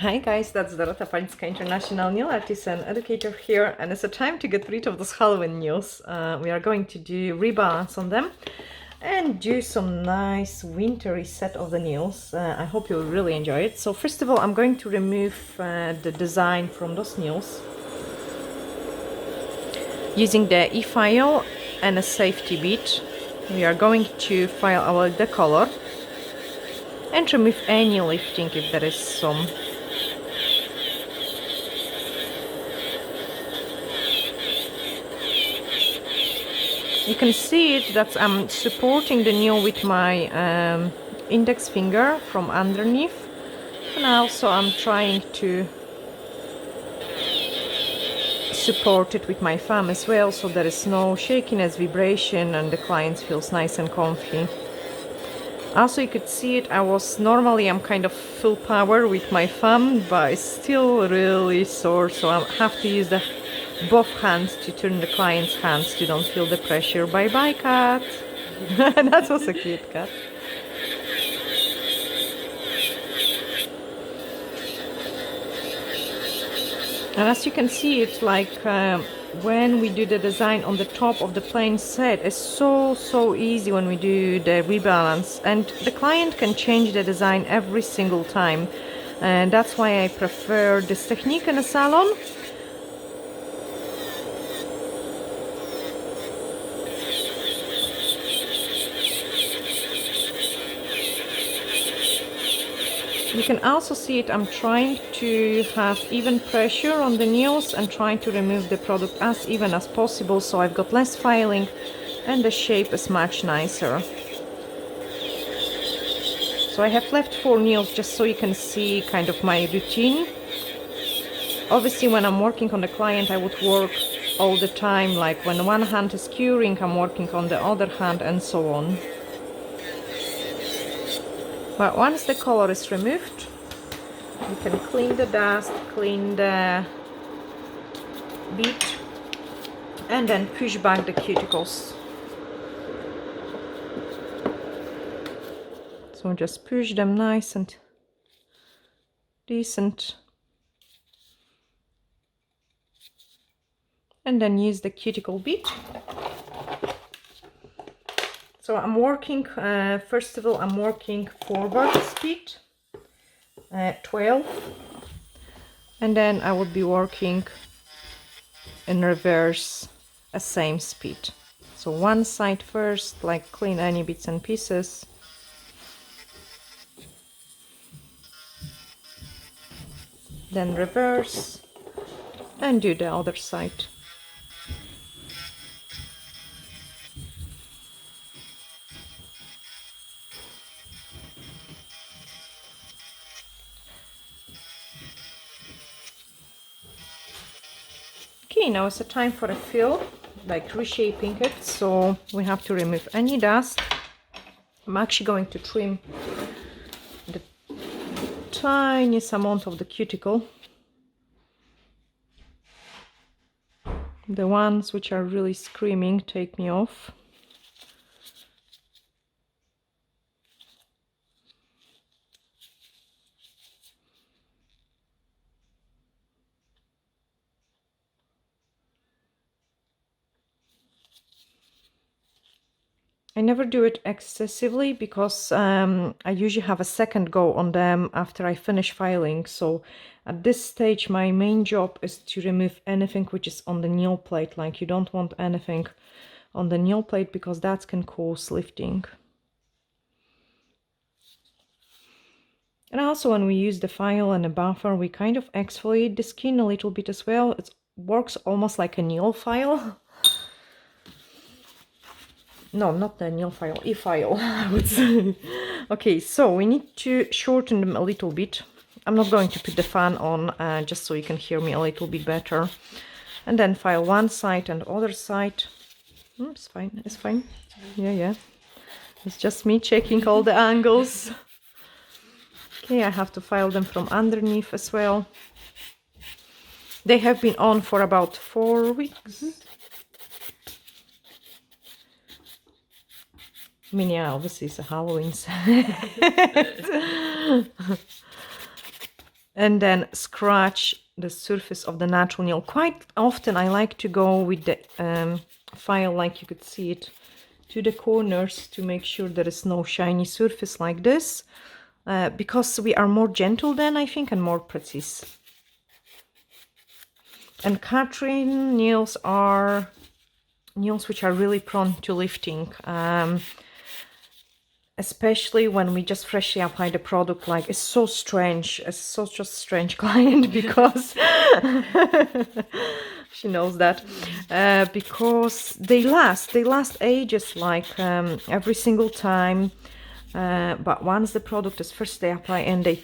Hi guys, that's Dorota International nail artist and educator here, and it's a time to get rid of those Halloween nails. We are going to do rebalance on them and do some nice wintry set of the nails. I hope you'll really enjoy it. So first of all, I'm going to remove the design from those nails using the e-file and a safety bit. We are going to file our the color and remove any lifting if there is some. You can see it that I'm supporting the nail with my index finger from underneath, and also I'm trying to support it with my thumb as well, so there is no shakiness, vibration, and the client feels nice and comfy. Also, you could see it, I'm kind of full power with my thumb, but it's still really sore, so I have to use both hands to turn the client's hands to don't feel the pressure. Bye bye, cat. That was a cute cat. And as you can see, it's like when we do the design on the top of the plain set, it's so easy when we do the rebalance, and the client can change the design every single time, and that's why I prefer this technique in a salon. You can also see it, I'm trying to have even pressure on the nails and trying to remove the product as even as possible, so I've got less filing and the shape is much nicer. So I have left 4 nails just so you can see kind of my routine. Obviously when I'm working on the client, I would work all the time, like when one hand is curing, I'm working on the other hand and so on. But once the color is removed, you can clean the dust, clean the bead, and then push back the cuticles. So just push them nice and decent. And then use the cuticle bead. So I'm working, first of all, I'm working forward speed, 12, and then I would be working in reverse, a same speed. So one side first, like clean any bits and pieces. Then reverse, and do the other side. Okay, now it's a time for a fill, like reshaping it, so we have to remove any dust. I'm actually going to trim the tiniest amount of the cuticle. The ones which are really screaming, take me off. I never do it excessively because I usually have a second go on them after I finish filing. So at this stage, my main job is to remove anything which is on the nail plate. Like, you don't want anything on the nail plate because that can cause lifting. And also when we use the file and the buffer, we kind of exfoliate the skin a little bit as well. It works almost like a nail file. No, not the nail file, e-file, I would say. Okay, so we need to shorten them a little bit. I'm not going to put the fan on, just so you can hear me a little bit better. And then file one side and other side. It's fine, it's fine. Yeah. It's just me checking all the angles. Okay, I have to file them from underneath as well. They have been on for about 4 weeks. I mean, yeah, obviously it's a Halloween set. and then scratch the surface of the natural nail. Quite often I like to go with the file, like you could see it, to the corners to make sure there is no shiny surface like this, because we are more gentle then, I think, and more precise. And Catherine nails are nails which are really prone to lifting, especially when we just freshly apply the product. Like, it's so strange, it's such a strange client, because she knows that, because they last ages, like every single time, but once the product is first applied, and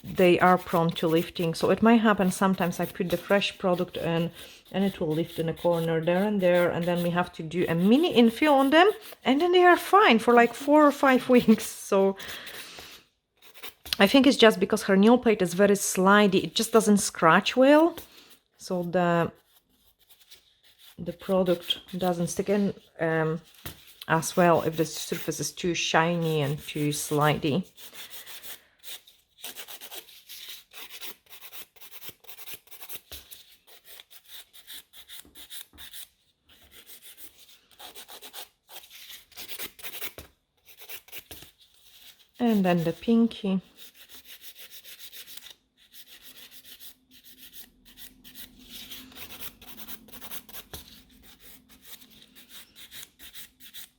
they are prone to lifting. So it might happen sometimes I put the fresh product in and it will lift in a corner there, and then we have to do a mini infill on them, and then they are fine for like 4 or 5 weeks. So I think it's just because her nail plate is very slidey, it just doesn't scratch well, so the product doesn't stick in as well if the surface is too shiny and too slidey. And then the pinky.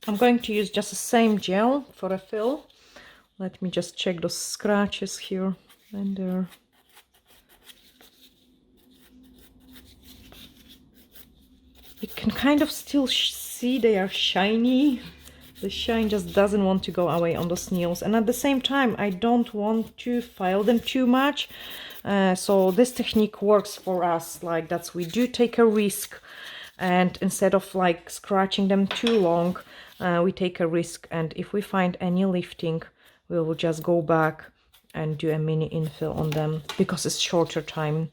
I'm going to use just the same gel for a fill. Let me just check those scratches here and there. You can kind of still see they are shiny. The shine just doesn't want to go away on those nails, and at the same time I don't want to file them too much, so this technique works for us. Like, that's, we do take a risk, and instead of like scratching them too long, we take a risk, and if we find any lifting, we will just go back and do a mini infill on them, because it's shorter time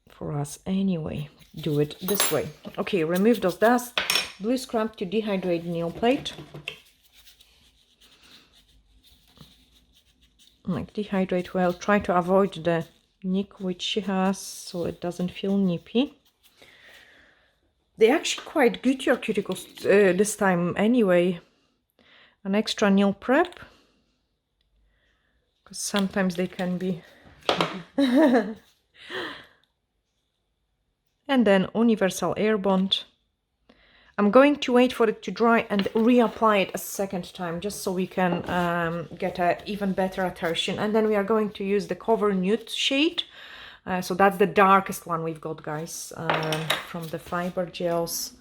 for us anyway. Do it this way. Okay, remove those dust. Blue scrub to dehydrate nail plate. Like, dehydrate well. Try to avoid the nick which she has, so it doesn't feel nippy. They're actually quite good, your cuticles, this time anyway. An extra nail prep, because sometimes they can be. And then universal air bond. I'm going to wait for it to dry and reapply it a second time, just so we can get an even better adhesion. And then we are going to use the Cover Nude shade. So that's the darkest one we've got, guys, from the fiber gels.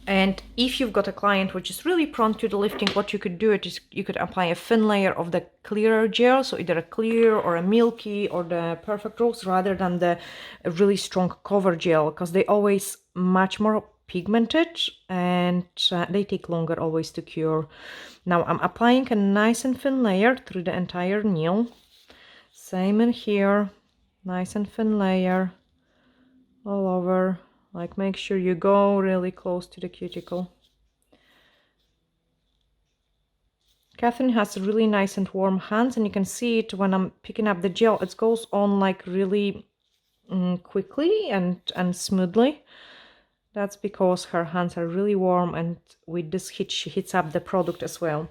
And if you've got a client which is really prone to the lifting, what you could do is you could apply a thin layer of the clearer gel, so either a clear or a milky or the perfect rose, rather than the really strong cover gel, because they always much more pigmented and they take longer always to cure. Now I'm applying a nice and thin layer through the entire nail. Same in here, nice and thin layer all over. Like, make sure you go really close to the cuticle. Catherine has really nice and warm hands, and you can see it when I'm picking up the gel. It goes on like really quickly and smoothly. That's because her hands are really warm, and with this hit she heats up the product as well.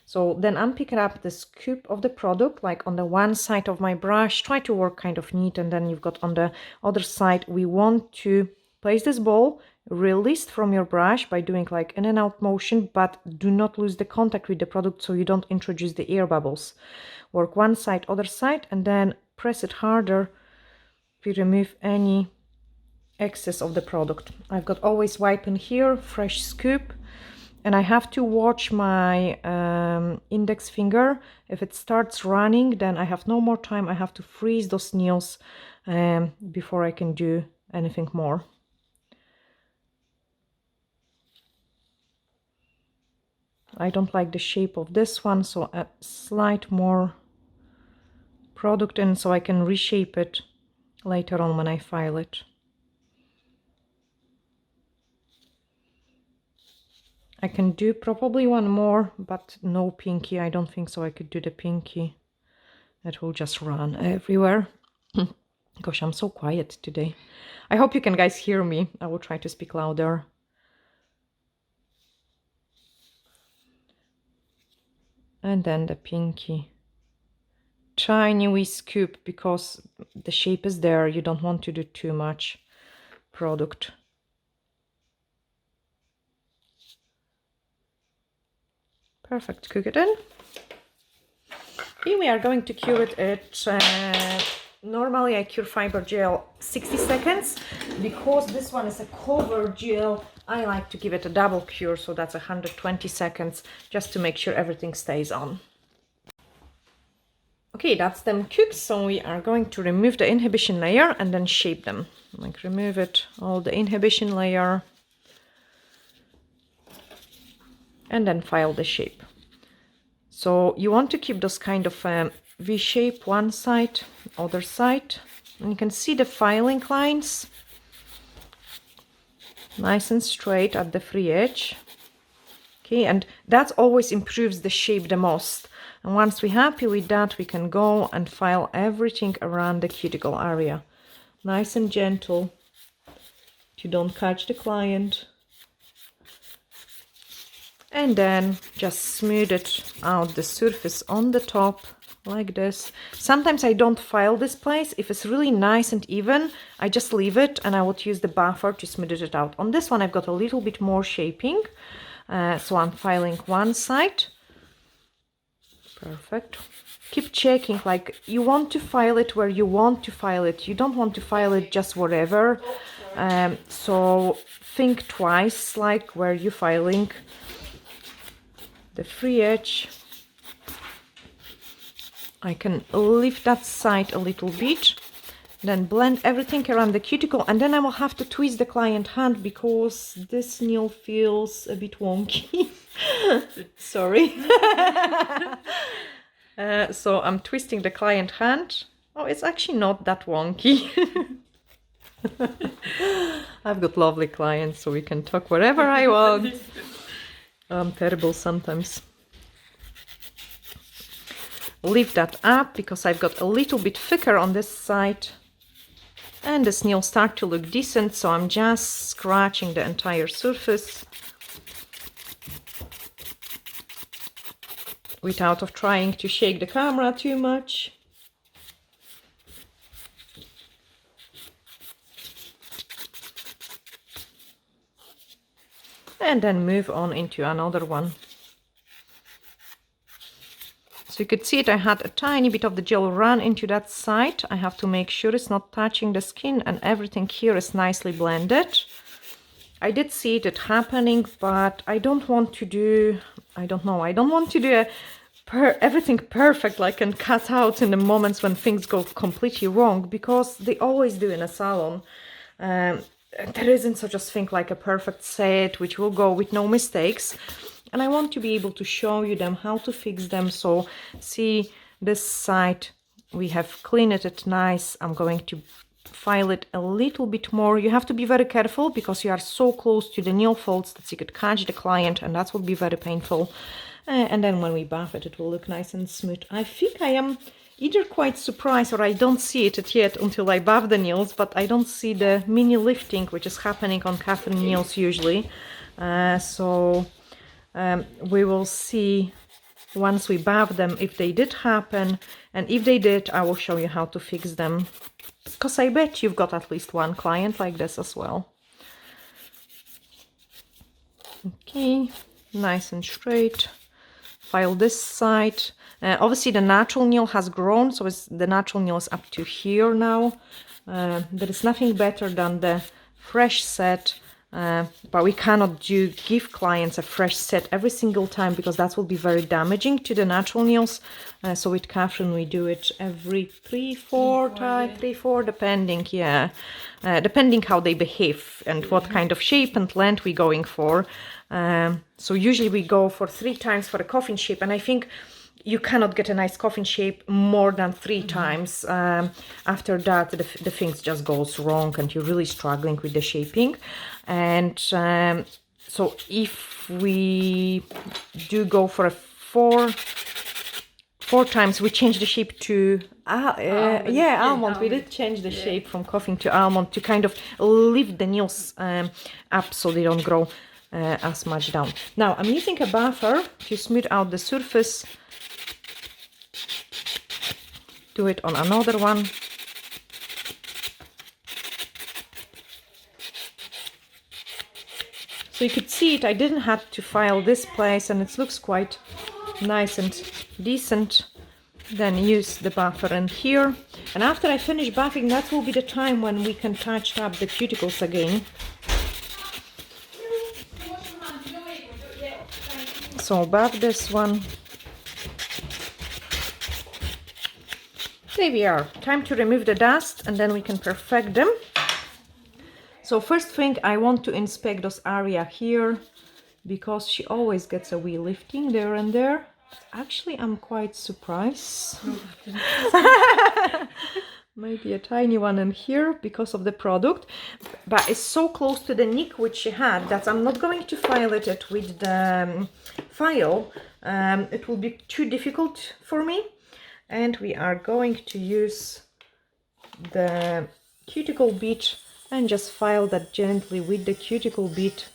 So then I'm picking up the scoop of the product, like on the one side of my brush. Try to work kind of neat, and then you've got on the other side, we want to place this ball released from your brush by doing like in and out motion, but do not lose the contact with the product so you don't introduce the air bubbles. Work one side, other side, and then press it harder to remove any excess of the product. I've got always wipe in here, fresh scoop, and I have to watch my index finger. If it starts running, then I have no more time. I have to freeze those nails before I can do anything more. I don't like the shape of this one, so a slight more product in so I can reshape it later on when I file it. I can do probably one more, but no pinky. I don't think so I could do the pinky. That will just run everywhere. Gosh, I'm so quiet today. I hope you can guys hear me. I will try to speak louder. And then the pinky. Tiny wee scoop, because the shape is there. You don't want to do too much product. Perfect. Cook it in. Here we are going to cure it. Normally I cure fiber gel 60 seconds. Because this one is a cover gel, I like to give it a double cure, so that's 120 seconds, just to make sure everything stays on. Okay, that's them cooked, so we are going to remove the inhibition layer and then shape them. Like remove it, all the inhibition layer, and then file the shape. So you want to keep those kind of V shape, one side, other side, and you can see the filing lines, nice and straight at the free edge. Okay, and that always improves the shape the most. And once we're happy with that, we can go and file everything around the cuticle area. Nice and gentle, you don't catch the client. And then just smooth it out the surface on the top like this. Sometimes I don't file this place. If it's really nice and even, I just leave it and I would use the buffer to smooth it out. On this one I've got a little bit more shaping, so I'm filing one side. Perfect. Keep checking, like you want to file it where you want to file it. You don't want to file it just wherever. So think twice, like where you're filing. The free edge, I can lift that side a little bit, then blend everything around the cuticle, and then I will have to twist the client hand because this nail feels a bit wonky. Sorry. So I'm twisting the client hand. Oh, it's actually not that wonky. I've got lovely clients, so we can talk wherever I want. I'm terrible sometimes. Lift that up because I've got a little bit thicker on this side. And the nail start to look decent, so I'm just scratching the entire surface without of trying to shake the camera too much. And then move on into another one. So you could see it, I had a tiny bit of the gel run into that side. I have to make sure it's not touching the skin and everything here is nicely blended. I did see it happening, but I don't want to do, I don't want to do everything perfect, like and cut out in the moments when things go completely wrong, because they always do in a salon. There isn't such a thing like a perfect set which will go with no mistakes, and I want to be able to show you them how to fix them. So see this side, we have cleaned it nice. I'm going to file it a little bit more. You have to be very careful because you are so close to the nail folds that you could catch the client, and that would be very painful. And then when we buff it, it will look nice and smooth. I think I am either quite surprised or I don't see it yet until I buff the nails, but I don't see the mini lifting which is happening on Catherine nails usually. So we will see once we buff them if they did happen, and if they did, I will show you how to fix them, because I bet you've got at least one client like this as well. Okay, nice and straight. File this side. Obviously the natural nail has grown, so the natural nail is up to here now. There is nothing better than the fresh set, but we cannot give clients a fresh set every single time because that will be very damaging to the natural nails. So with Catherine we do it every 3-4 depending, yeah, depending how they behave and what kind of shape and length we're going for. So usually we go for 3 times for a coffin shape, and I think you cannot get a nice coffin shape more than 3 times. After that, the things just goes wrong and you're really struggling with the shaping. And So if we do go for a four times, we change the shape to almond. We did change the shape from coffin to almond to kind of lift the nails up so they don't grow as much down. Now I'm using a buffer to smooth out the surface. Do it on another one. So you could see it, I didn't have to file this place, and it looks quite nice and decent. Then use the buffer in here. And after I finish buffing, that will be the time when we can touch up the cuticles again. So buff this one. There we are. Time to remove the dust, and then we can perfect them. So first thing, I want to inspect this area here, because she always gets a wee lifting there and there. Actually, I'm quite surprised. Maybe a tiny one in here because of the product, but it's so close to the nick which she had that I'm not going to file it with the file. It will be too difficult for me, and we are going to use the cuticle bit and just file that gently with the cuticle bit.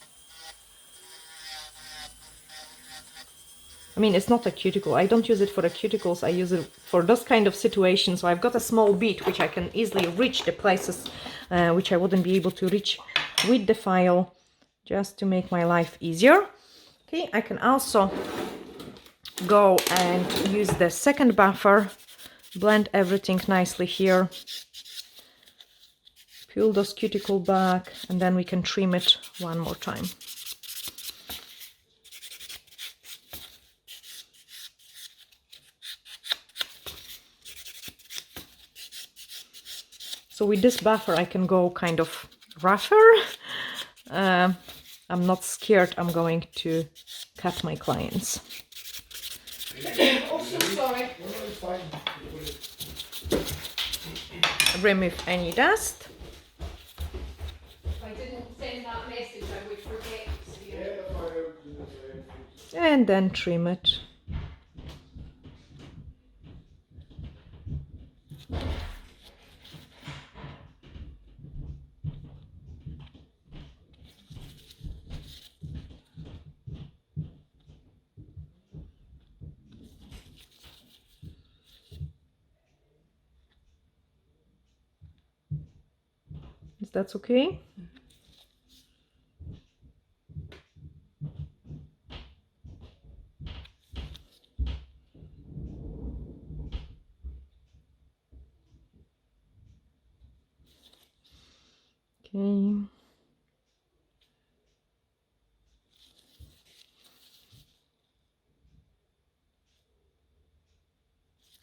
I mean, it's not a cuticle. I don't use it for the cuticles. I use it for those kind of situations. So I've got a small bit which I can easily reach the places which I wouldn't be able to reach with the file, just to make my life easier. Okay, I can also go and use the second buffer, blend everything nicely here. Peel those cuticle back, and then we can trim it one more time. So with this buffer I can go kind of rougher. I'm not scared I'm going to cut my clients. Oh, so sorry. Remove any dust. I didn't send that message, I would forget. And then trim it. Is that okay? Okay.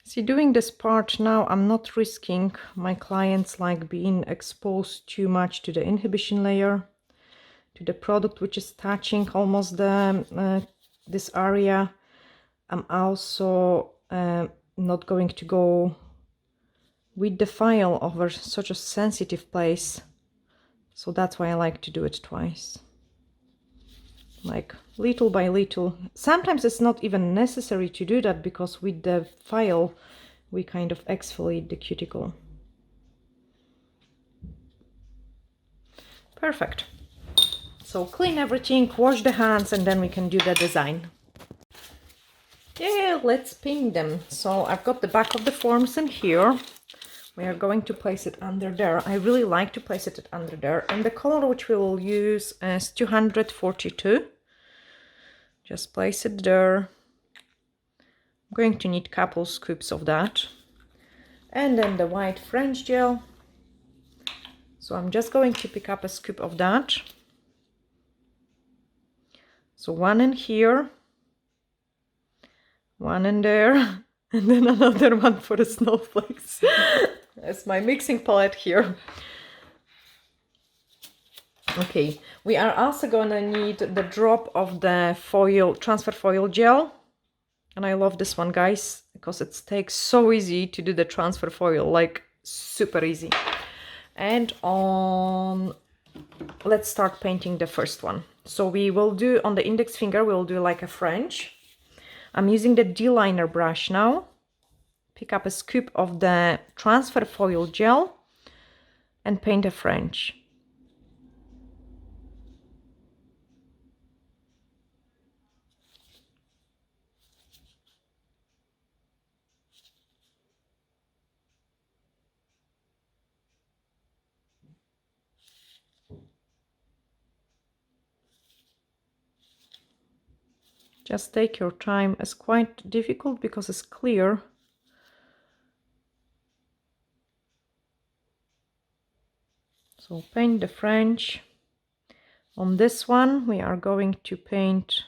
See, doing this part now, I'm not risking my clients like being exposed too much to the inhibition layer, to the product which is touching almost the this area. I'm also not going to go with the file over such a sensitive place, so that's why I like to do it twice, like little by little. Sometimes it's not even necessary to do that, because with the file we kind of exfoliate the cuticle. Perfect. So clean everything, wash the hands, and then we can do the design. Yeah, let's pin them. So I've got the back of the forms in here. We are going to place it under there. I really like to place it under there. And the color which we will use is 242. Just place it there. I'm going to need a couple scoops of that. And then the white French gel. So I'm just going to pick up a scoop of that. So one in here, one in there, and then another one for the snowflakes. That's my mixing palette here. Okay, we are also gonna need the drop of the foil, transfer foil gel. And I love this one, guys, because it takes so easy to do the transfer foil, like super easy. And on let's start painting the first one. So we will do on the index finger, we'll do like a French. I'm using the D-liner brush now. Pick up a scoop of the transfer foil gel and paint a French. Just take your time. It's quite difficult because it's clear. So paint the French. On this one, we are going to paint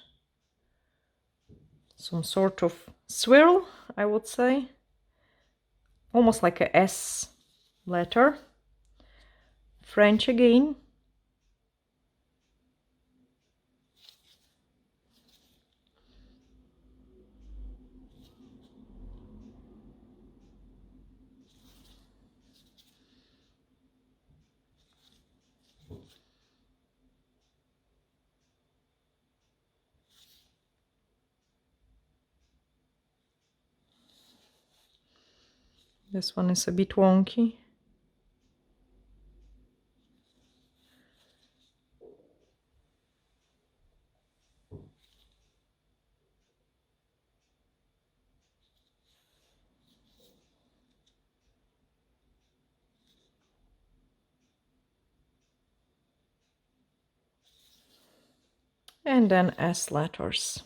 some sort of swirl, I would say. Almost like a S letter. French again. This one is a bit wonky. And then S letters.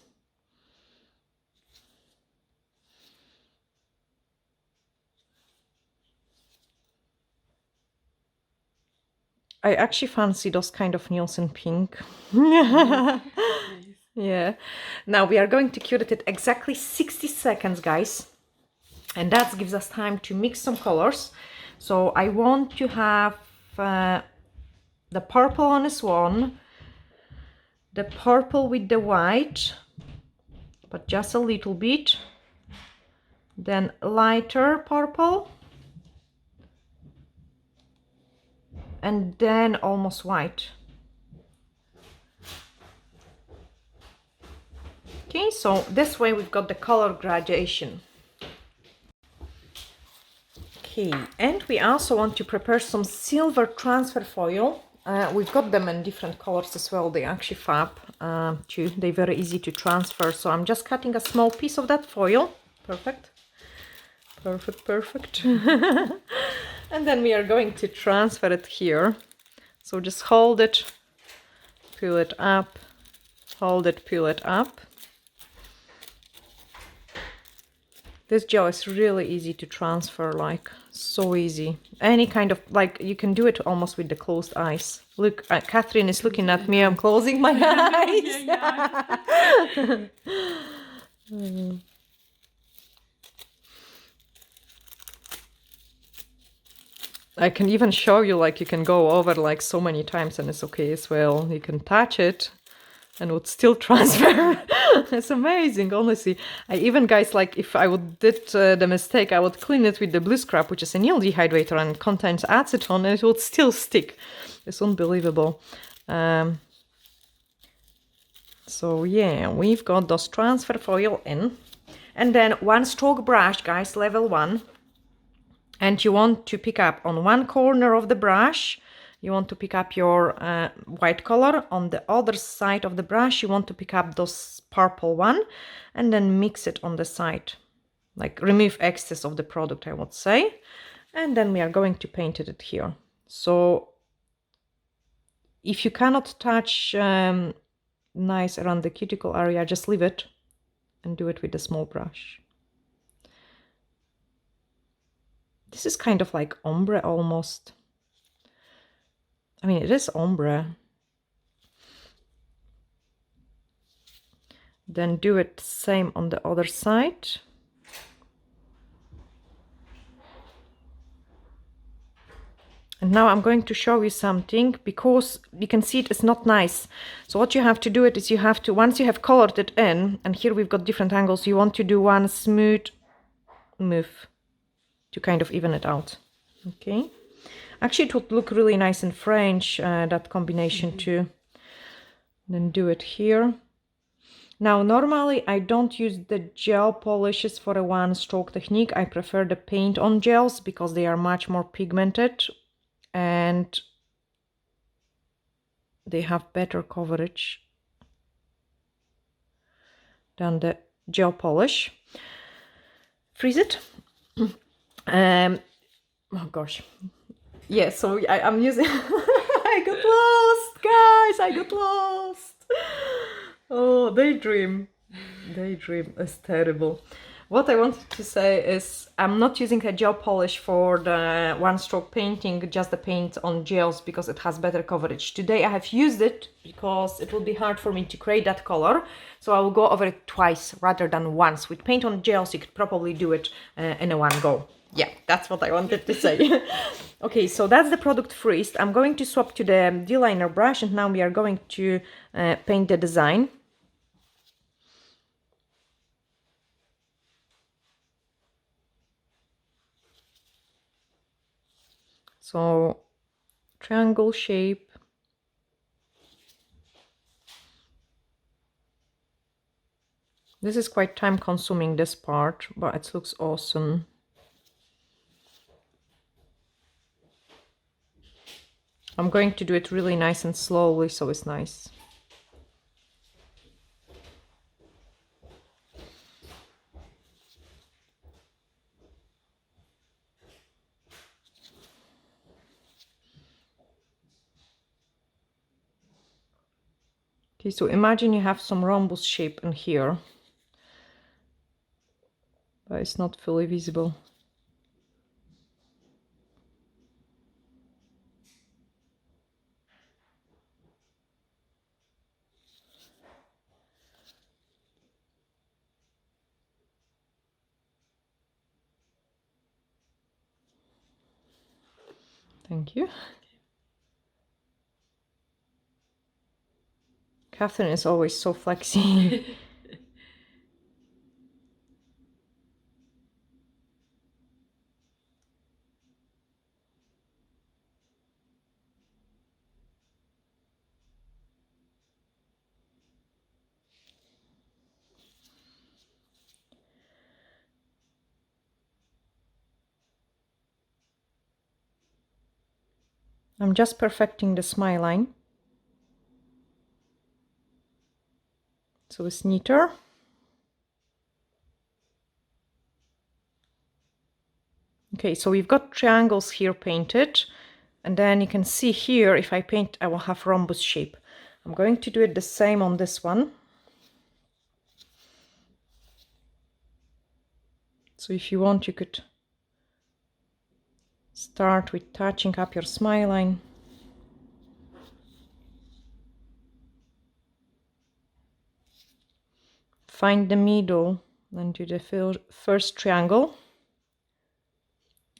I actually fancy those kind of nails in pink. Yeah. Now we are going to cure it at exactly 60 seconds, guys. And that gives us time to mix some colors. So I want to have the purple on this one, the purple with the white, but just a little bit. Then lighter purple. And then almost white. Okay, so this way we've got the color gradation. Okay, and we also want to prepare some silver transfer foil. We've got them in different colors as well. They actually fab too. They're very easy to transfer. So I'm just cutting a small piece of that foil. Perfect. Perfect, perfect. And then we are going to transfer it here. So just hold it, pull it up, hold it, pull it up. This gel is really easy to transfer, like so easy. Any kind of, like you can do it almost with the closed eyes. Look, Catherine is looking at me, I'm closing my eyes. I can even show you, like you can go over like so many times and it's okay as well. You can touch it and would still transfer. It's amazing, honestly. I even, guys, like if I would did the mistake, I would clean it with the blue scrub, which is a nail dehydrator and contains acetone, and it would still stick. It's unbelievable. So yeah, we've got those transfer foil in. And then one stroke brush, guys, level 1. And you want to pick up on one corner of the brush, you want to pick up your white color. On the other side of the brush, you want to pick up those purple one and then mix it on the side. Like remove excess of the product, I would say. And then we are going to paint it here. So if you cannot touch nice around the cuticle area, just leave it and do it with a small brush. This is kind of like ombre almost. I mean, it is ombre. Then do it same on the other side. And now I'm going to show you something, because you can see it is not nice. So what you have to do is you have to, once you have colored it in, and here we've got different angles, you want to do one smooth move to kind of even it out. Okay. Actually, it would look really nice in French, that combination too. Then do it here. Now, normally I don't use the gel polishes for a one-stroke technique. I prefer the paint-on gels because they are much more pigmented and they have better coverage than the gel polish. Freeze it. Oh gosh. Yeah, so I'm using... I got lost, guys! I got lost! Oh, daydream. Daydream is terrible. What I wanted to say is I'm not using a gel polish for the one-stroke painting, just the paint on gels, because it has better coverage. Today I have used it because it will be hard for me to create that color, so I will go over it twice rather than once. With paint on gels you could probably do it in a one go. Yeah, that's what I wanted to say. Okay, so that's the product freezed. I'm going to swap to the D-liner brush, and now we are going to paint the design. So, triangle shape. This is quite time consuming, this part, but it looks awesome. I'm going to do it really nice and slowly, so it's nice. Okay, so imagine you have some rhombus shape in here, but it's not fully visible. Thank you. Catherine is always so flexy. I'm just perfecting the smile line, so it's neater. Okay, so we've got triangles here painted, and then you can see here, if I paint, I will have rhombus shape. I'm going to do it the same on this one. So if you want, you could start with touching up your smile line. Find the middle and do the first triangle.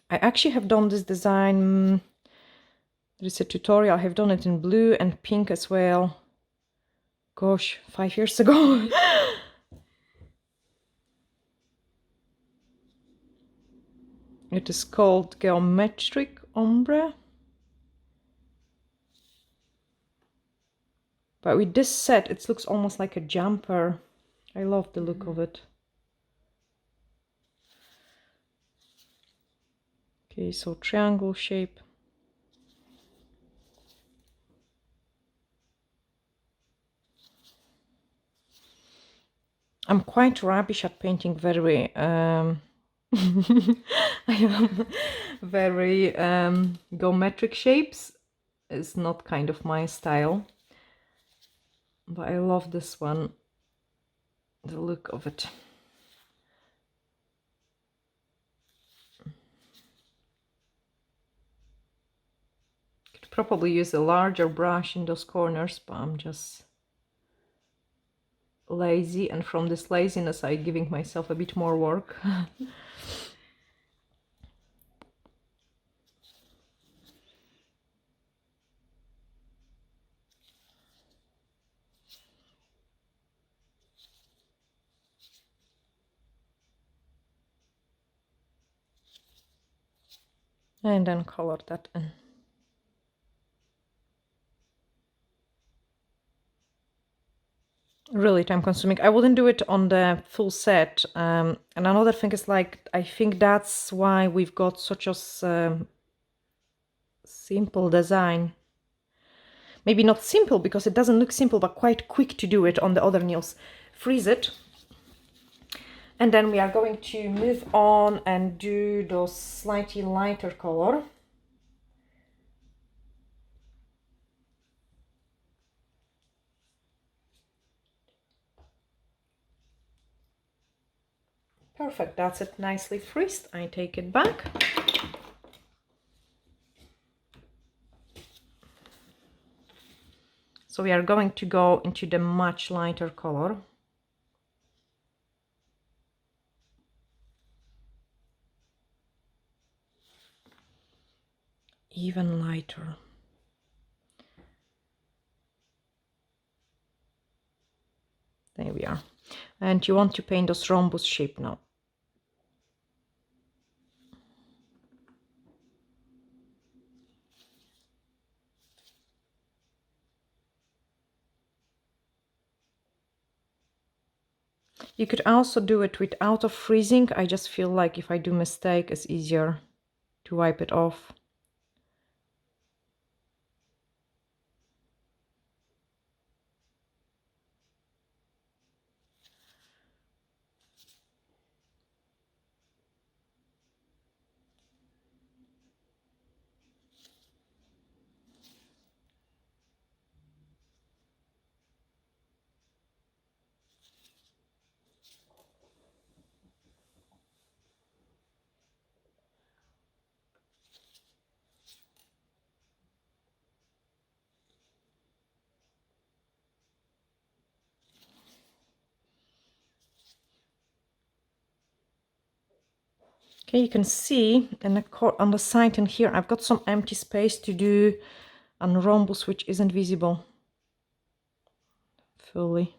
I actually have done this design, there is a tutorial, I have done it in blue and pink as well. Gosh, 5 years ago. It is called Geometric Ombre. But with this set, it looks almost like a jumper. I love the look of it. Okay, so triangle shape. I'm quite rubbish at painting very I am very geometric shapes. It's not kind of my style, but I love this one, the look of it. Could probably use a larger brush in those corners, but I'm just lazy, and from this laziness I'm giving myself a bit more work. And then color that in. really time consuming. I wouldn't do it on the full set. And another thing is like, I think that's why we've got such a simple design. Maybe not simple because it doesn't look simple, but quite quick to do it on the other nails. Freeze it. And then we are going to move on and do those slightly lighter color. Perfect, that's it, nicely freezed. I take it back. So we are going to go into the much lighter color. Even lighter. There we are. And you want to paint those rhombus shape now. You could also do it without of freezing. I just feel like if I do mistake, it's easier to wipe it off. Okay, you can see on the side and here, I've got some empty space to do a rhombus which isn't visible fully.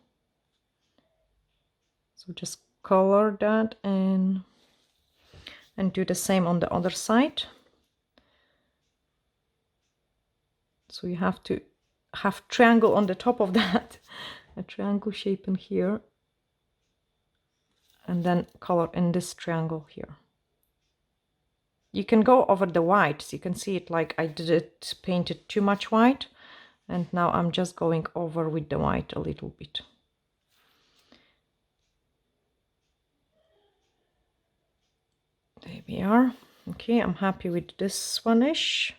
So just color that and do the same on the other side. So you have to have triangle on the top of that, a triangle shape in here, and then color in this triangle here. You can go over the whites. You can see it like I didn't paint it too much white, and now I'm just going over with the white a little bit. There we are. Okay, I'm happy with this one-ish.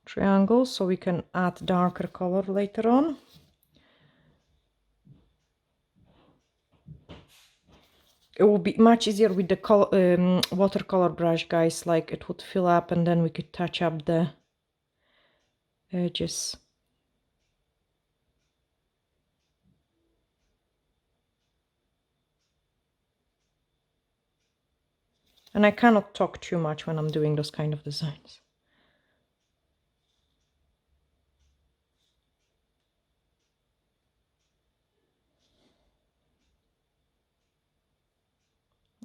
Triangle, so we can add darker color later on. It will be much easier with the watercolor brush, guys, like it would fill up and then we could touch up the edges. And I cannot talk too much when I'm doing those kind of designs.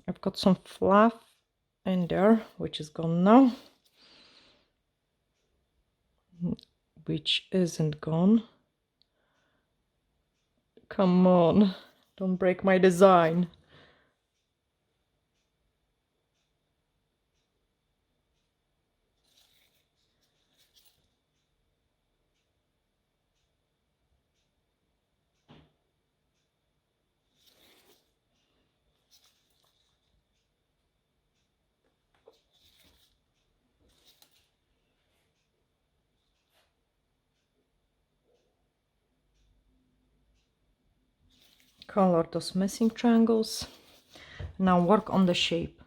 I've got some fluff in there, which is gone now. Which isn't gone. Come on, don't break my design. Color those missing triangles. Now work on the shape.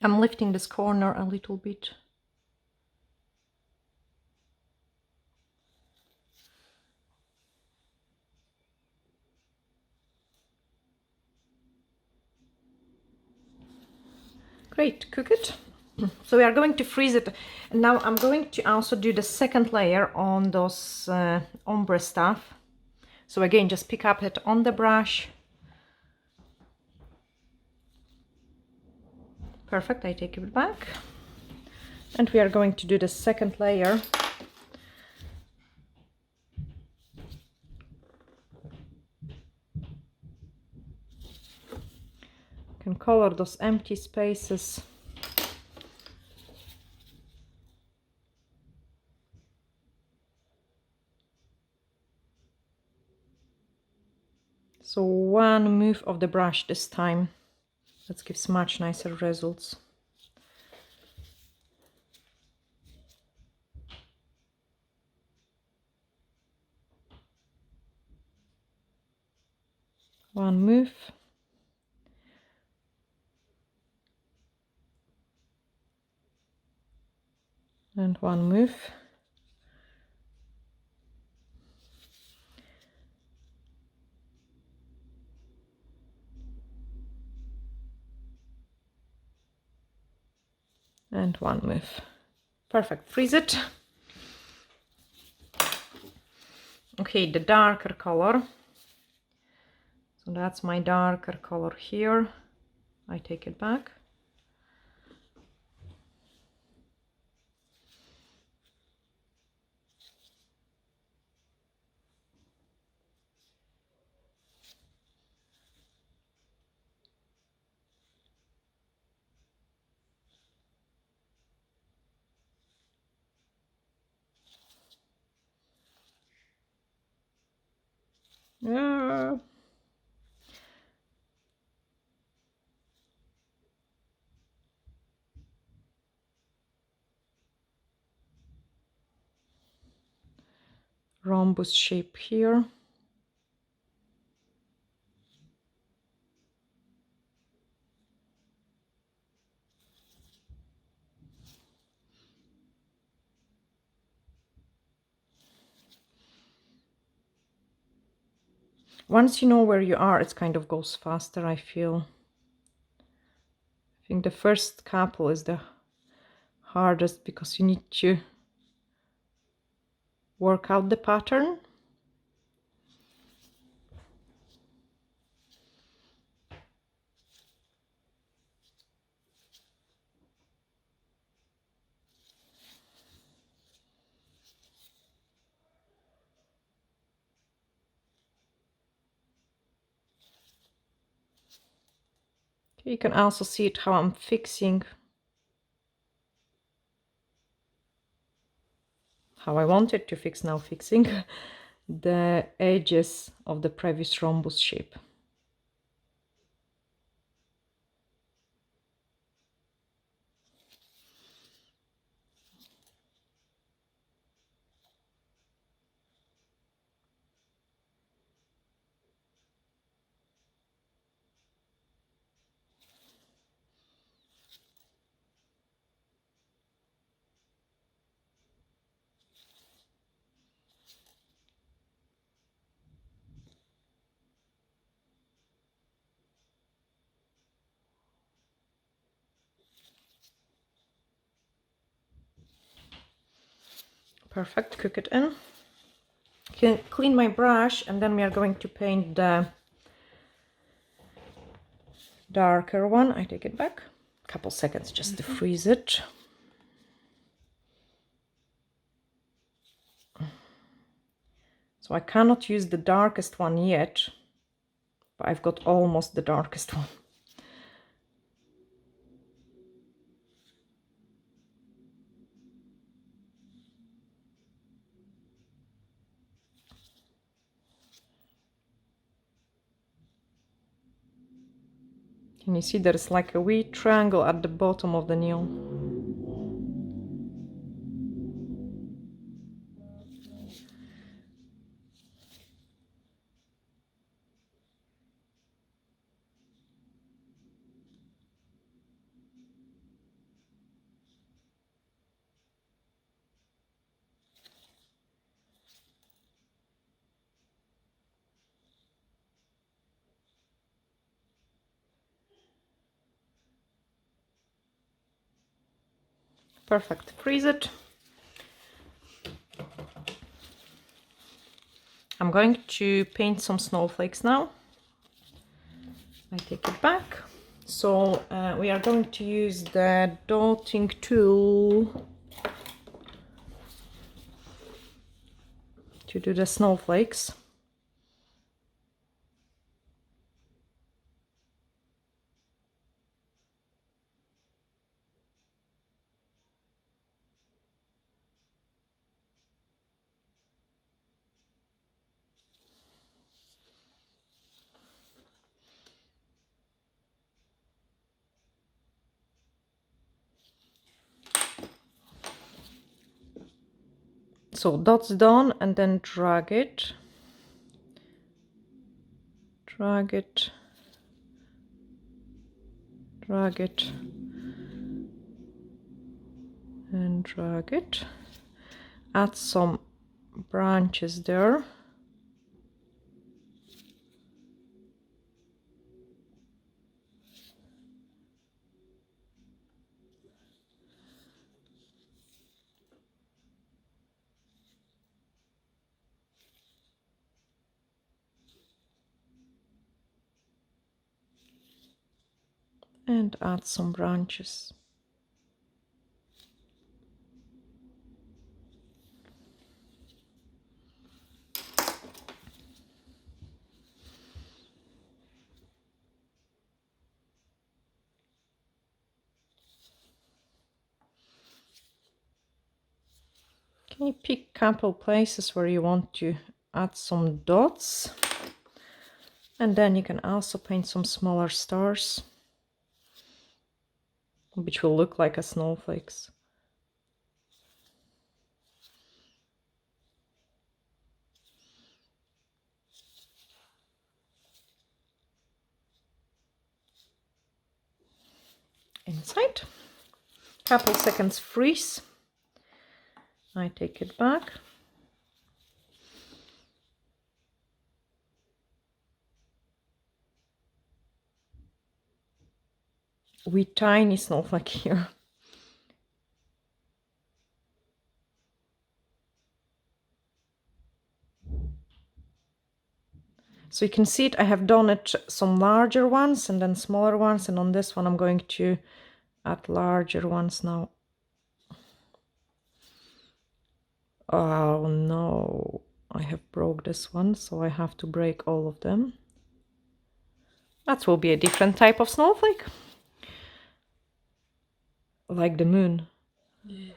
I'm lifting this corner a little bit. Great, cook it. So we are going to freeze it. And now I'm going to also do the second layer on those ombre stuff. So again, just pick up it on the brush. Perfect, I take it back. And we are going to do the second layer. You can color those empty spaces. So one move of the brush this time. That gives much nicer results. One move. And one move. And one move. Perfect, freeze it. Okay, the darker color. So that's my darker color here. I take it back. Yeah. Rhombus shape here. Once you know where you are, it kind of goes faster, I feel. I think the first couple is the hardest because you need to work out the pattern. You can also see it how I'm fixing, how I wanted to fix, now fixing the edges of the previous rhombus shape. Perfect, cook it in. Clean my brush, and then we are going to paint the darker one. I take it back. A couple seconds just to freeze it. So I cannot use the darkest one yet, but I've got almost the darkest one. Can you see there's like a wee triangle at the bottom of the nail? Perfect. Freeze it. I'm going to paint some snowflakes now. I take it back. So we are going to use the dotting tool to do the snowflakes. So dots done, and then drag it, drag it, drag it, and drag it. Add some branches there. And add some branches. Can you pick a couple places where you want to add some dots? And then you can also paint some smaller stars, which will look like a snowflakes. Inside. Couple seconds freeze. I take it back. With tiny snowflake here. So you can see it, I have done it some larger ones and then smaller ones, and on this one I'm going to add larger ones now. Oh no, I have broke this one, so I have to break all of them. That will be a different type of snowflake. Like the moon. Yeah.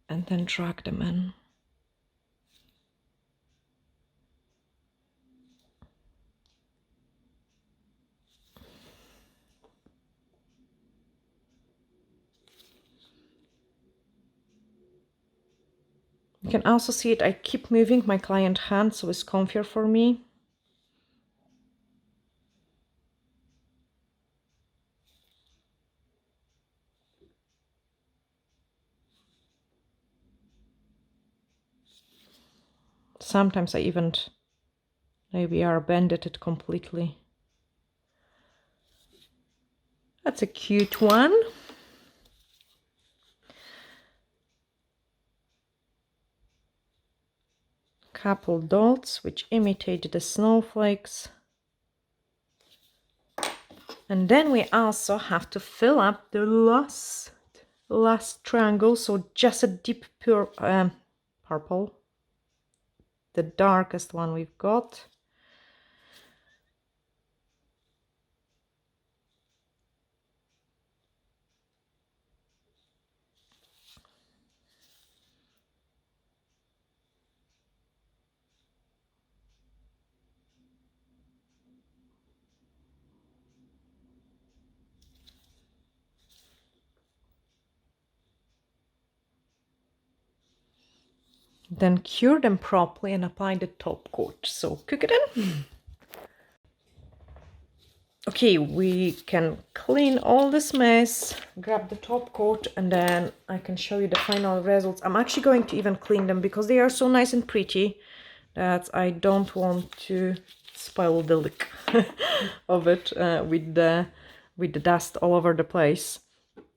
And then drag them in. You can also see it, I keep moving my client hand so it's comfier for me. Sometimes I even maybe are bended it completely. That's a cute one. Couple dots which imitate the snowflakes. And then we also have to fill up the last triangle, so just a deep purple, the darkest one we've got. Then cure them properly and apply the top coat. So cook it in. Okay, we can clean all this mess, grab the top coat, and then I can show you the final results. I'm actually going to even clean them because they are so nice and pretty that I don't want to spoil the look of it with the with the dust all over the place.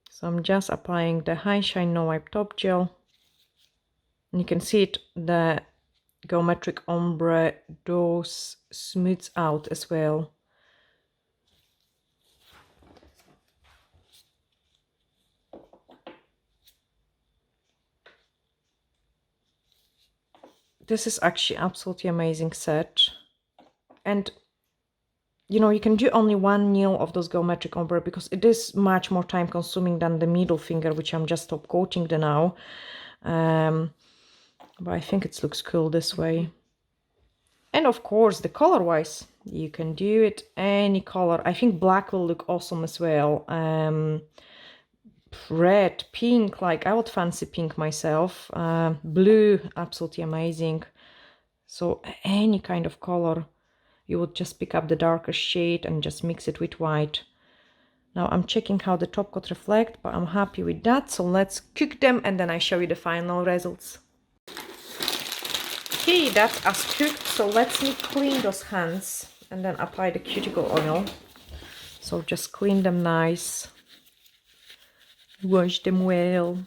So I'm just applying the High Shine No Wipe Top Gel. And you can see it, the geometric ombre does smooths out as well. This is actually absolutely amazing set. And you know, you can do only one nail of those geometric ombre because it is much more time consuming than the middle finger, which I'm just top coating the now. But I think it looks cool this way. And of course, the color wise, you can do it any color. I think black will look awesome as well. Red, pink, like I would fancy pink myself. Blue, absolutely amazing. So any kind of color, you would just pick up the darker shade and just mix it with white. Now I'm checking how the top coat reflect, but I'm happy with that. So let's cook them and then I show you the final results. Okay, that's as cooked. So let's me clean those hands and then apply the cuticle oil. So just clean them nice. Wash them well.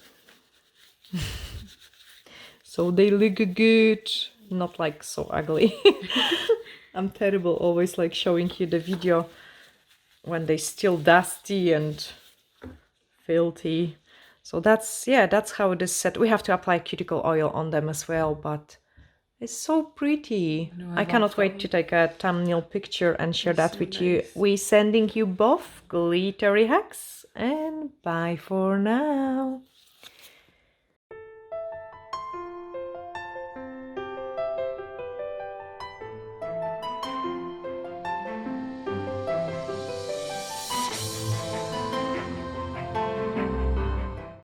So they look good, not like so ugly. I'm terrible always like showing you the video when they still dusty and filthy. So that's, yeah, that's how it is set. We have to apply cuticle oil on them as well, but it's so pretty. No, I cannot wait to take a thumbnail picture and share that so with you. nice. We sending you both glittery hacks and bye for now.